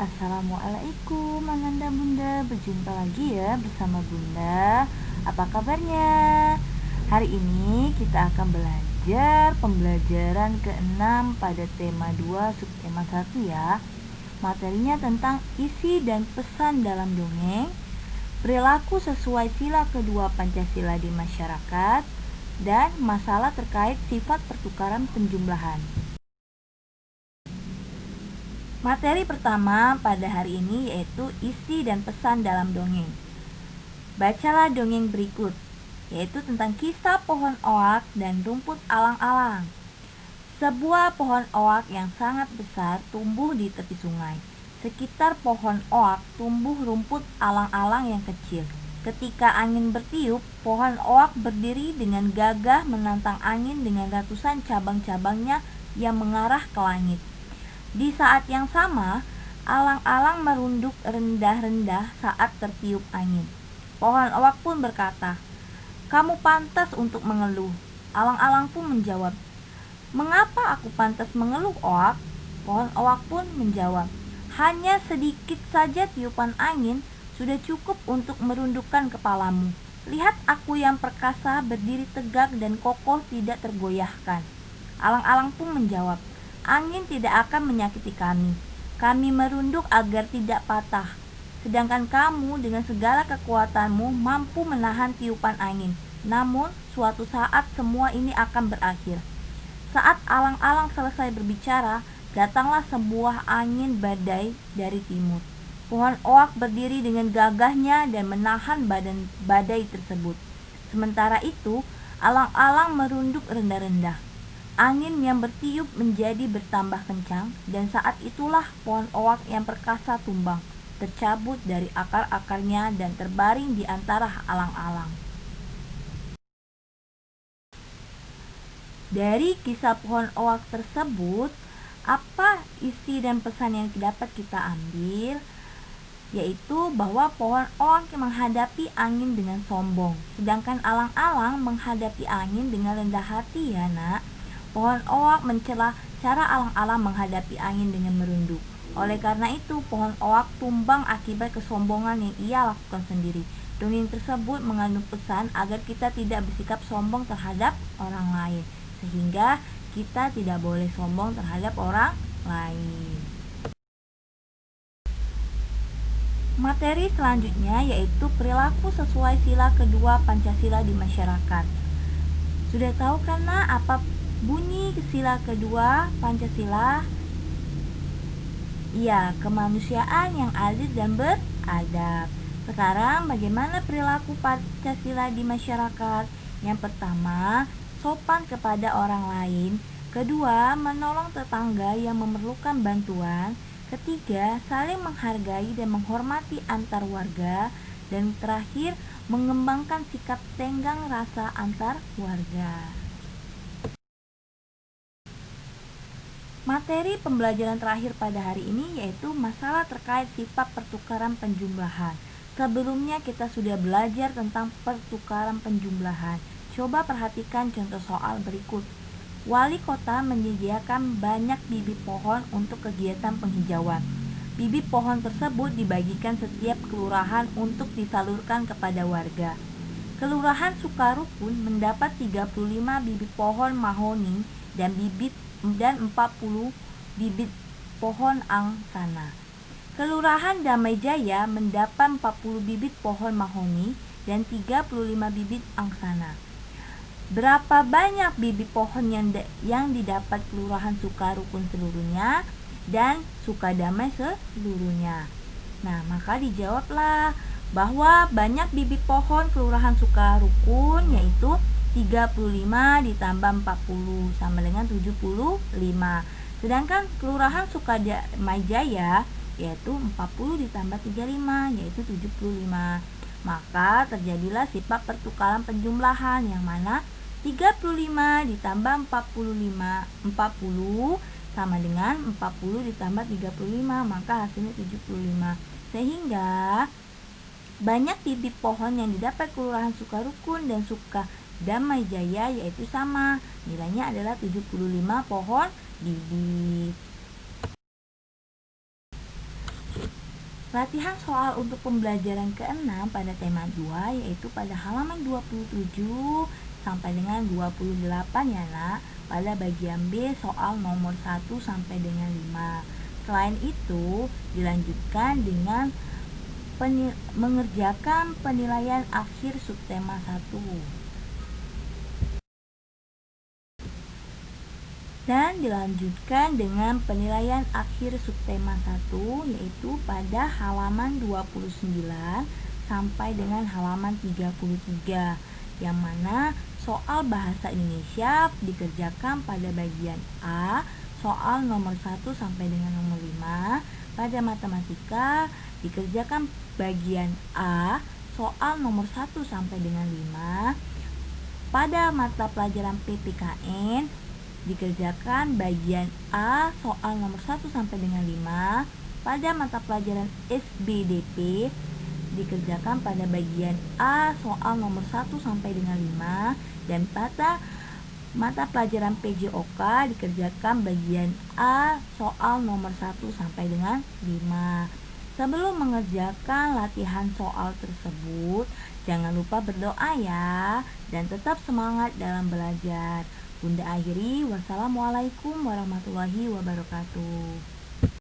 Assalamualaikum Ananda Bunda, berjumpa lagi ya bersama Bunda. Apa kabarnya? Hari ini kita akan belajar pembelajaran ke-6 pada tema 2 subtema 1 ya. Materinya tentang isi dan pesan dalam dongeng, perilaku sesuai sila kedua Pancasila di masyarakat, dan masalah terkait sifat pertukaran penjumlahan. Materi pertama pada hari ini yaitu isi dan pesan dalam dongeng. Bacalah dongeng berikut, yaitu tentang kisah pohon oak dan rumput alang-alang. Sebuah pohon oak yang sangat besar tumbuh di tepi sungai. Sekitar pohon oak tumbuh rumput alang-alang yang kecil. Ketika angin bertiup, pohon oak berdiri dengan gagah menantang angin dengan ratusan cabang-cabangnya yang mengarah ke langit. Di saat yang sama, alang-alang merunduk rendah-rendah saat tertiup angin. Pohon oak pun berkata, "Kamu pantas untuk mengeluh." Alang-alang pun menjawab, "Mengapa aku pantas mengeluh, oak?" Pohon oak pun menjawab, "Hanya sedikit saja tiupan angin sudah cukup untuk merundukkan kepalamu. Lihat aku yang perkasa berdiri tegak dan kokoh tidak tergoyahkan." Alang-alang pun menjawab, "Angin tidak akan menyakiti kami. Kami merunduk agar tidak patah. Sedangkan kamu dengan segala kekuatanmu mampu menahan tiupan angin. Namun, suatu saat semua ini akan berakhir." Saat alang-alang selesai berbicara, datanglah sebuah angin badai dari timur. Pohon oak berdiri dengan gagahnya dan menahan badai tersebut. Sementara itu, alang-alang merunduk rendah-rendah. Angin yang bertiup menjadi bertambah kencang, dan saat itulah pohon oak yang perkasa tumbang, tercabut dari akar-akarnya dan terbaring di antara alang-alang. Dari kisah pohon oak tersebut, apa isi dan pesan yang dapat kita ambil? Yaitu bahwa pohon oak menghadapi angin dengan sombong, sedangkan alang-alang menghadapi angin dengan rendah hati ya nak. Pohon oak mencela cara alang-alang menghadapi angin dengan merunduk. Oleh karena itu, pohon oak tumbang akibat kesombongan yang ia lakukan sendiri. Dongeng tersebut mengandung pesan agar kita tidak bersikap sombong terhadap orang lain, sehingga kita tidak boleh sombong terhadap orang lain. Materi selanjutnya yaitu perilaku sesuai sila kedua Pancasila di masyarakat. Sudah tahu kan nak apa bunyi sila kedua Pancasila? Iya, kemanusiaan yang adil dan beradab. Sekarang bagaimana perilaku Pancasila di masyarakat? Yang pertama, sopan kepada orang lain. Kedua, menolong tetangga yang memerlukan bantuan. Ketiga, saling menghargai dan menghormati antar warga. Dan terakhir, mengembangkan sikap tenggang rasa antar warga. Materi pembelajaran terakhir pada hari ini yaitu masalah terkait sifat pertukaran penjumlahan. Sebelumnya kita sudah belajar tentang pertukaran penjumlahan. Coba perhatikan contoh soal berikut. Wali kota menyediakan banyak bibit pohon untuk kegiatan penghijauan. Bibit pohon tersebut dibagikan setiap kelurahan untuk disalurkan kepada warga. Kelurahan Sukarukun mendapat 35 bibit pohon mahoni dan 40 bibit pohon angsana. Kelurahan Damai Jaya mendapat 40 bibit pohon mahoni dan 35 bibit angsana. Berapa banyak bibit pohon yang didapat Kelurahan Sukarukun seluruhnya dan Sukadamai seluruhnya? Nah, maka dijawablah bahwa banyak bibit pohon Kelurahan Sukarukun yaitu 35 ditambah 40 sama dengan 75. Sedangkan Kelurahan Sukadamai Jaya yaitu 40 ditambah 35 yaitu 75. Maka terjadilah sifat pertukaran penjumlahan yang mana 35 ditambah 40 sama dengan 40 ditambah 35, maka hasilnya 75. Sehingga banyak bibit pohon yang didapat Kelurahan Sukarukun dan Sukadamai Jaya yaitu sama, nilainya adalah 75 pohon bibit. Latihan soal untuk pembelajaran ke-6 pada tema 2 yaitu pada halaman 27 sampai dengan 28 ya nak, pada bagian B soal nomor 1 sampai dengan 5. Selain itu, dilanjutkan dengan mengerjakan penilaian akhir subtema 1. Dan dilanjutkan dengan penilaian akhir subtema 1 yaitu pada halaman 29 sampai dengan halaman 33, yang mana soal bahasa Indonesia dikerjakan pada bagian A soal nomor 1 sampai dengan nomor 5. Pada matematika dikerjakan bagian A soal nomor 1 sampai dengan 5. Pada mata pelajaran PPKN dikerjakan bagian A soal nomor 1 sampai dengan 5. Pada mata pelajaran SBDP dikerjakan pada bagian A soal nomor 1 sampai dengan 5. Dan pada mata pelajaran PJOK dikerjakan bagian A soal nomor 1 sampai dengan 5. Sebelum mengerjakan latihan soal tersebut, jangan lupa berdoa ya, dan tetap semangat dalam belajar. Bunda akhiri, wassalamualaikum warahmatullahi wabarakatuh.